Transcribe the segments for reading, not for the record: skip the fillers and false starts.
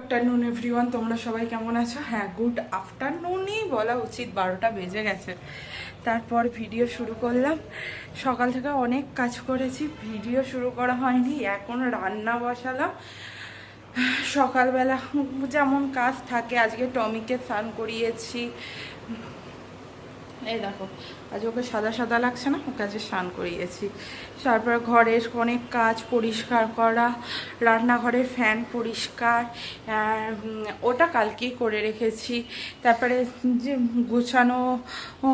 Afternoon everyone, তোমরা সবাই কেমন আছো? হ্যাঁ, গুড আফটারনুনই বলা উচিত, 12টা বেজে গেছে। তারপর ভিডিও শুরু করলাম। সকাল থেকে অনেক কাজ করেছি, ভিডিও শুরু করা হয়নি। এখন রান্না বসালাম। সকালবেলা যেমন কাজ থাকে, আজকে টমিকে স্নান করিয়েছি। এই দেখো, আজ ওকে সাদা সাদা লাগছে না, ওকে আজকে স্নান করিয়েছি। তারপর ঘরের অনেক কাজ, পরিষ্কার করা, রান্নাঘরের ফ্যান পরিষ্কার, ওটা কালকেই করে রেখেছি। তারপরে যে গুছানো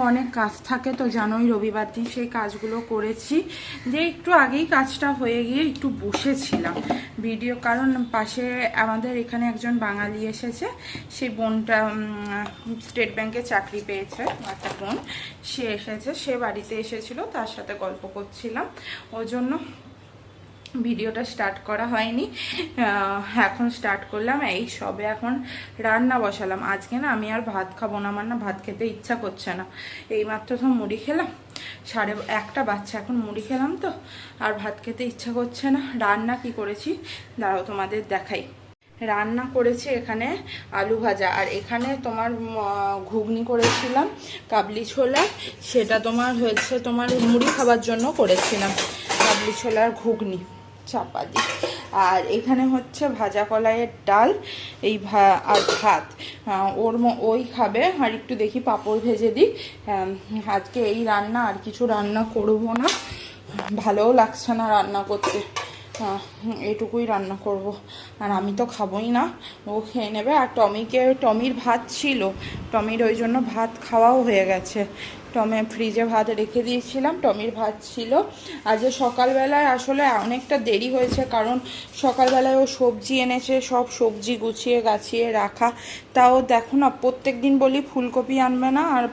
অনেক কাজ থাকে তো জানোই, রবিবার দিন সেই কাজগুলো করেছি। যে একটু আগেই কাজটা হয়ে গিয়ে একটু বসেছিলাম ভিডিও, কারণ পাশে আমাদের এখানে একজন বাঙালি এসেছে। সেই বোনটা স্টেট ব্যাংকে চাকরি পেয়েছে, একটা বোন, সে এসেছে, সে বাড়িতে এসেছিল, তার সাথে গল্প করছিলাম, ওই জন্য ভিডিওটা স্টার্ট করা হয়নি। এখন স্টার্ট করলাম, এই সবে এখন রান্না বসালাম। আজকে না আমি আর ভাত খাবো না, আমার না ভাত খেতে ইচ্ছা করছে না। এইমাত্র তো মুড়ি খেলাম, 1:30 বাচ্চা, এখন মুড়ি খেলাম তো আর ভাত খেতে ইচ্ছা করছে না। রান্না কি করেছি দাঁড়াও তোমাদের দেখাই। রান্না করেছি এখানে আলু ভাজা, আর এখানে তোমার ঘুগনি করেছিলাম কাবলি ছোলা, সেটা তোমার হয়েছে তোমার মুড়ি খাবার জন্য করেছিলাম কাবলি ছোলার ঘুগনি চাপা দিয়ে। আর এখানে হচ্ছে ভাজা কলাইয়ের ডাল, এই আর ভাত। ওই খাবে, আর একটু দেখি পাঁপড় ভেজে দিই। আজকে এই রান্না, আর কিছু রান্না করবো না, ভালোও লাগছে না রান্না করতে। এটুকুই রান্না করব, আর আমি তো খাবোই না, ও খেয়ে নেবে। আর টমির ভাত ছিল, টমির ওই জন্য ভাত খাওয়াও হয়ে গেছে। ফ্রিজে ভাত রেখে দিয়েছিলাম, টমির ভাত ছিল। আজ সকালবেলায় আসলে অনেকটা দেরি হয়েছে, কারণ সকালবেলায় ও সবজি এনেছে, সব সবজি গুছিয়ে গাছিয়ে রাখা। তাও দেখো না, প্রত্যেক দিন বলি ফুলকপি আনবে না, আর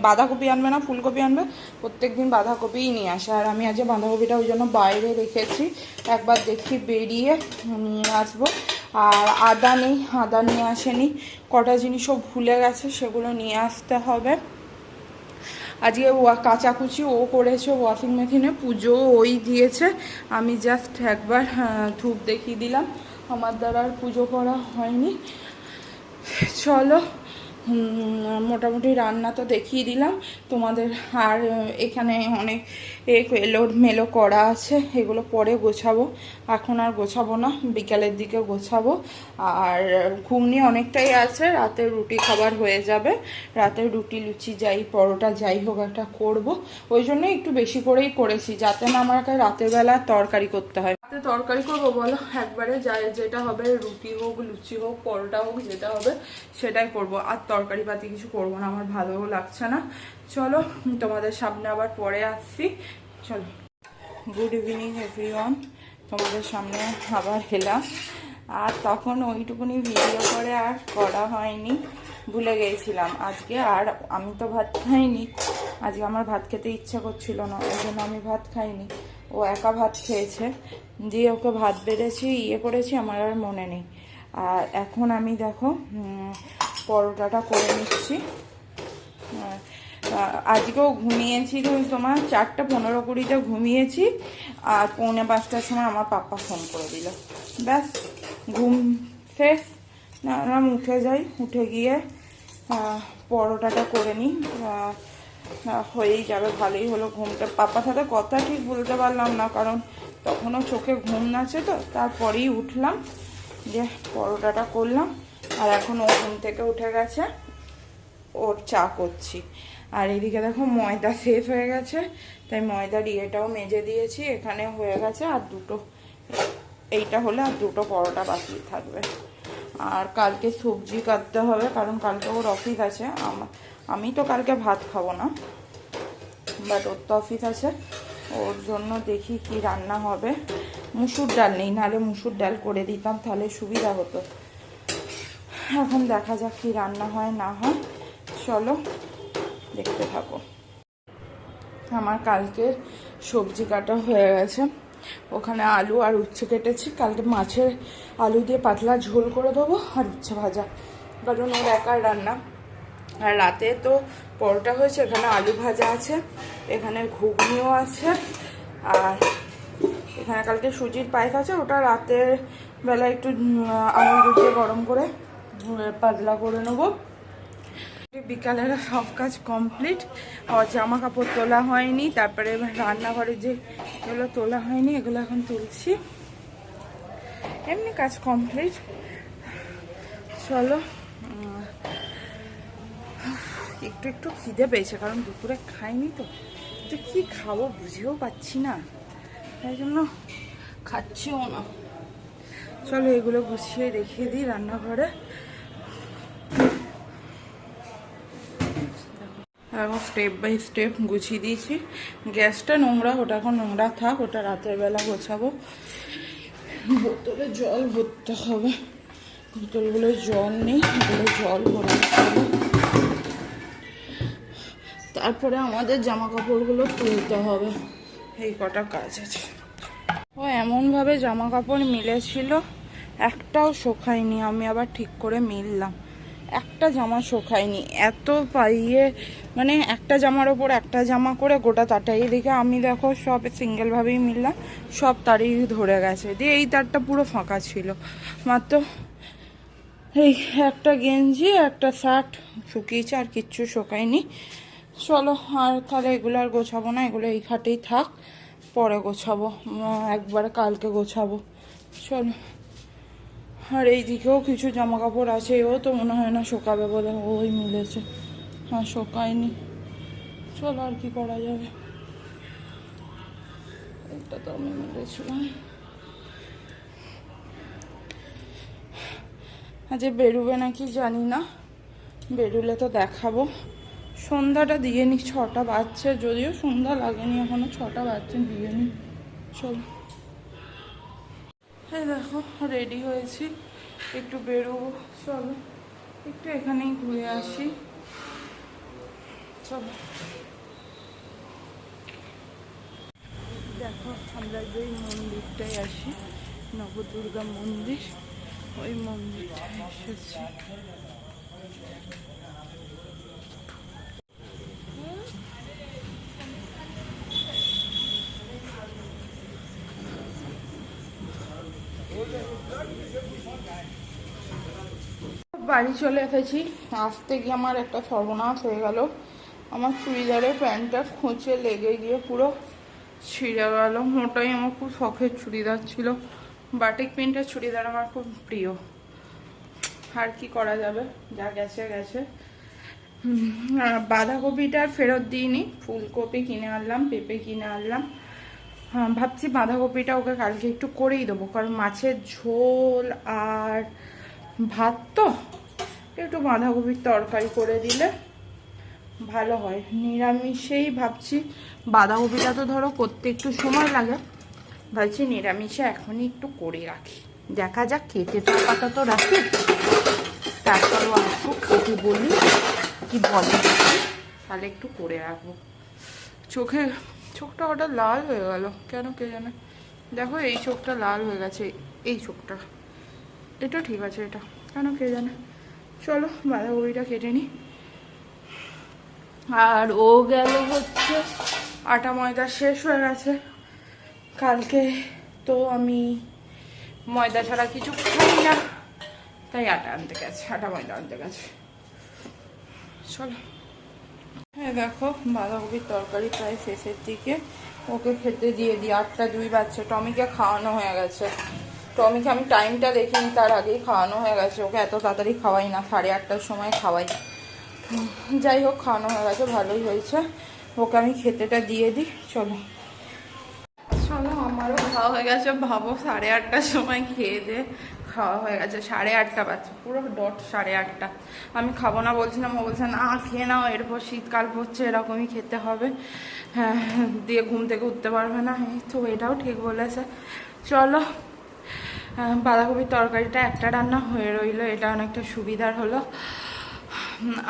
বাঁধাকপি আনবে না, ফুলকপি আনবে, প্রত্যেক দিন বাঁধাকপিই নিয়ে আসে। আর আমি আজ বাঁধাকপিটা ওই জন্য বাইরে রেখেছি, একবার দেখি বেরিয়ে নিয়ে আসবো। আর আদা নেই, আদা নিয়ে আসেনি, কটা জিনিসও ভুলে গেছে, সেগুলো নিয়ে আসতে হবে। আজকে কাচাকুচি ও করেছে ওয়াশিং মেশিনে, পুজো ওই দিয়েছে, আমি জাস্ট একবার ধূপ দেখিয়ে দিলাম। আমার দ্বারা আর পুজো করা হয়নি। চলো, মোটামুটি রান্না তো দেখিয়ে দিলাম তোমাদের। আর এখানে অনেক মেলো করা আছে, এগুলো পরে গোছাবো, এখন আর গোছাবো না, বিকালের দিকে গোছাবো। আর ঘুগনি অনেকটাই আছে, রাতে রুটি খাবার হয়ে যাবে। রাতে রুটি লুচি যাই, পরোটা যাই হোক একটা করব, ওই জন্য একটু বেশি করেই করেছি, যাতে না আমাকে রাতের বেলা তরকারি করতে হয়। রাতে তরকারি করবো বলো, একবারে যেটা হবে, রুটি হোক, লুচি হোক, পরোটা হোক, যেটা হবে সেটাই করব। আর তরকারি পাতি কিছু করবো না, আমার ভালোও লাগছে না। চলো, তোমাদের সামনে আবার পরে আসছি। চলো, গুড ইভিনিং এভরিওয়ান, তোমাদের সামনে আবার এলাম। আর তখন ওইটুকুনি ভিডিও করে আর করা হয়নি, ভুলে গিয়েছিলাম আজকে। আর আমি তো ভাত খাইনি আজকে, আমার ভাত খেতে ইচ্ছা করছিল না, ওই জন্য আমি ভাত খাইনি। ও একা ভাত খেয়েছে, দিয়ে ওকে ভাত বেড়েছি, করেছি, আমার আর মনে নেই। আর এখন আমি দেখো পরোটাটা করে নিচ্ছি। আজকেও ঘুমিয়েছি তোমার 4:15-20 ঘুমিয়েছি, আর 4:45টার সময় আমার পাপা ফোন করে দিল, ব্যাস ঘুম শেষ। আমি উঠে যাই, উঠে গিয়ে পরোটাটা করে নিই, হয়েই যাবে, ভালোই হলো। ঘুমটা পাপার সাথে কথা ঠিক বলতে পারলাম না, কারণ তখনও চোখে ঘুম নাচে, তো তারপরেই উঠলাম, যে পরোটাটা করলাম। আর এখন ও ঘুম থেকে উঠে গেছে, ওর চা করছি। আর এদিকে দেখো ময়দা শেষ হয়ে গেছে, তাই ময়দার ইয়েটাও মেজে দিয়েছি, এখানে হয়ে গেছে। আর এইটা হলে আর 2টো পরোটা বাকি থাকবে। আর কালকে সবজি কাটতে হবে, কারণ কালকে ওর অফিস আছে। আমি তো কালকে ভাত খাবো না, বাট ওর তো অফিস আছে, ওর জন্য দেখি কি রান্না হবে। মুসুর ডাল নেই, নাহলে মুসুর ডাল করে দিতাম, তাহলে সুবিধা হতো। এখন দেখা যাক কি রান্না হয় না হয়, চলো দেখতে থাকো। আমার কালকের সবজি কাটা হয়ে গেছে, ওখানে আলু আর উচ্ছে কেটেছি। কালকে মাছের আলু দিয়ে পাতলা ঝোল করে দেবো, আর উচ্ছে ভাজা, কারণ ওর একার রান্না। আর রাতে তো পরোটা হয়েছে, এখানে আলু ভাজা আছে, এখানে ঘুগনিও আছে, আর এখানে কালকে সুজির পায়েস আছে, ওটা রাতে বেলা একটু আমুল দুধ দিয়ে গরম করে পাতলা করে নেবো। বিকালের সব কাজ কমপ্লিট। জামা কাপড় তোলা হয়নি, তারপরে রান্নাঘরে যে এগুলো তোলা হয়নি এগুলো এখন তুলছি। এমনি কাজ কমপ্লিট। চলো, একটু একটু খিদে পেয়েছে, কারণ দুপুরে খাইনি তো কি খাবো বুঝেও পাচ্ছি না, তাই জন্য খাচ্ছিও না। চলো এগুলো গুছিয়ে রেখে দিই রান্নাঘরে। এখন স্টেপ বাই স্টেপ গুছিয়ে দিয়েছি। গ্যাসটা নোংরা, ওটা এখন নোংরা থাক, ওটা রাতের বেলা গোছাবো। বোতলে জল ভরতে হবে, বোতলগুলো জল নেই, এগুলো জল ভরে হবে। তারপরে আমাদের জামা কাপড়গুলো তুলতে হবে, এই কটা কাজ আছে। ও এমনভাবে জামা কাপড় মিলেছিল, একটাও শোকায়নি। আমি আবার ঠিক করে মিললাম, একটা জামা শোকায়নি। এত পাইয়ে মানে একটা জামার ওপর একটা জামা করে গোটা তারটাই দেখে আমি দেখো সব সিঙ্গেলভাবেই মিললাম, সব তারই ধরে গেছে। দিয়ে এই তারটা পুরো ফাঁকা ছিল, মাত্র এই একটা গেঞ্জি একটা শার্ট শুকিয়েছে, আর কিচ্ছু শোকায়নি। চলো, আর তাহলে এগুলো আর গোছাবো না, এগুলো এই খাটেই থাক, পরে গোছাবো, একবারে কালকে গোছাবো। চলো, আর এই দিকেও কিছু জামা কাপড় আছে, ও তো মনে হয় না শোকাবে বলে ওই মিলেছে, হ্যাঁ শোকায়নি। চলো, আর কি করা যাবে, এটা তো আমি মিলেছিলাম। আজ বেরোবে নাকি জানি না, বেরোলে তো দেখাবো। সন্ধ্যাটা দিয়ে নি, 6টা বাজছে, যদিও সন্ধ্যা লাগেনি এখনো, 6টা বাজছে, দিয়ে নি। চলো, এই দেখো রেডি হয়েছি, একটু বেরোবো। চলো একটু এখানেই ঘুরে আসি। চলো, দেখো আমরা যেই মন্দিরটায় আসি, নবদুর্গা মন্দির, ওই মন্দিরটায় এসেছি। বাড়ি চলে এসেছি, আসতে গিয়ে আমার একটা সর্বনাশ হয়ে গেল। আমার চুড়িদারের প্যান্টটা খুঁচে লেগে গিয়ে পুরো ছিঁড়ে গেল। মোটাই আমার খুব শখের চুড়িদার ছিল, বাটিক প্রিন্টের চুড়িদার আমার খুব প্রিয়। আর কি করা যাবে, যা গেছে গেছে। বাঁধাকপিটা ফেরত দিইনি, ফুলকপি কিনে আনলাম, পেঁপে কিনে আনলাম। হ্যাঁ, ভাবছি বাঁধাকপিটা ওকে কালকে একটু করেই দেবো, কারণ মাছের ঝোল আর ভাত তো একটু বাঁধাকপির তরকারি করে দিলে ভালো হয়। নিরামিষেই ভাবছি, বাঁধাকপিটা তো ধরো করতে একটু সময় লাগে, ভাবছি নিরামিষে এখনই একটু করে রাখি, দেখা যাক। কেটে তো আপাতত রাখি, তারপরেও আসবো ওকে বলি কি বলে, তাহলে একটু করে রাখবো। চোখটা ওটা লাল হয়ে গেল কেন কে জানে, দেখো এই চোখটা লাল হয়ে গেছে, এই চোখটা, এটা ঠিক আছে, এটা কেন কে জানে। চলো বাঁধাকপিটা কেটে নিই। আর ও গেল হচ্ছে, আটা ময়দা শেষ হয়ে গেছে কালকে, তো আমি ময়দা ছাড়া কিছু খাই না, তাই আটা আনতে গেছে, আটা ময়দা আনতে গেছে। চলো, হ্যাঁ দেখো বাঁধাকপির তরকারি প্রায় শেষের দিকে, ওকে খেতে দিয়ে দিই। 8টা 2 বাজছে, টমিকে খাওয়ানো হয়ে গেছে। টমিকে আমি টাইমটা দেখিনি, তার আগেই খাওয়ানো হয়ে গেছে। ওকে এত তাড়াতাড়ি খাওয়াই না, 8:30টার সময় খাওয়াই। যাই হোক, খাওয়ানো হয়ে গেছে, ভালোই হয়েছে। ওকে আমি খেতেটা দিয়ে দিই। চলো চলো, আমারও খাওয়া হয়ে গেছে। ভাবো 8:30টার সময় খেয়ে দিয়ে খাওয়া হয়ে গেছে, 8:30 বাজছে, পুরো ডট 8:30। আমি খাবো না বলছিলাম, ও বলছে না খেয়ে নাও, এরপর শীতকাল পড়ছে, এরকমই খেতে হবে, হ্যাঁ দিয়ে ঘুম থেকে উঠতে পারবে না। এই তো এটাও ঠিক বলেছে। চলো, বাঁধাকপির তরকারিটা একটা রান্না হয়ে রইলো, এটা অনেকটা সুবিধার হলো।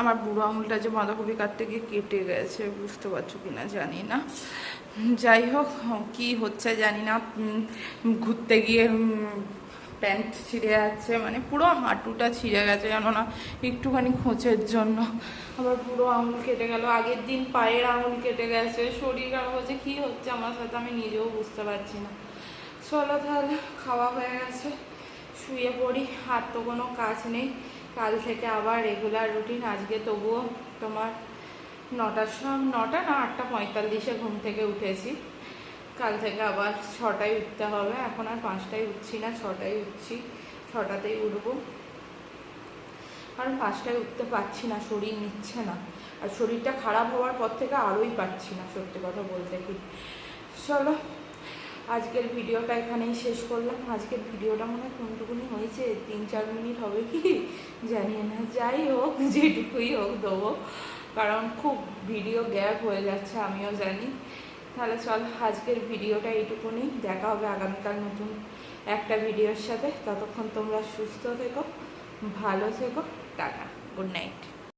আমার বুড়ো আঙুলটা যে বাঁধাকপি কাটতে গিয়ে কেটে গেছে, বুঝতে পারছো কিনা জানি না। যাই হোক, কি হচ্ছে জানি না, ঘুরতে গিয়ে প্যান্ট ছিঁড়ে যাচ্ছে, মানে পুরো হাঁটুটা ছিঁড়ে গেছে জানো না, একটুখানি খোঁচের জন্য। আবার পুরো আঙুল কেটে গেল, আগের দিন পায়ের আঙুল কেটে গেছে, শরীর খারাপ হচ্ছে, কী হচ্ছে আমার সাথে আমি নিজেও বুঝতে পারছি না। চলো তাহলে, খাওয়া হয়ে গেছে, শুয়ে পড়ি, আর তো কোনো কাজ নেই। কাল থেকে আবার রেগুলার রুটিন। আজকে তবুও তোমার 9টার সময়, 9টা না 8:45 ঘুম থেকে উঠেছি। কাল থেকে আবার 6টায় উঠতে হবে। এখন আর 5টায় উঠছি না, 6টায় উঠছি, 6টাতেই উঠবো। কারণ 5টায় উঠতে পারছি না, শরীর নিচ্ছে না। আর শরীরটা খারাপ হওয়ার পর থেকে আরোই পাচ্ছি না, সত্যি কথা বলতে কি। চলো আজকের ভিডিওটা এখানেই শেষ করলাম। আজকের ভিডিওটা মনে হয় কোনটুকুনি হয়েছে, 3-4 মিনিট হবে কি জানি না। যাই হোক, যেটুকুই হোক দেবো, কারণ খুব ভিডিও গ্যাপ হয়ে যাচ্ছে, আমিও জানি। তাহলে চল আজকের ভিডিওটা এইটুকুনি। দেখা হবে আগামীকাল নতুন একটা ভিডিওর সাথে। ততক্ষণ তোমরা সুস্থ থেকো, ভালো থেকো, টাটা, গুড নাইট।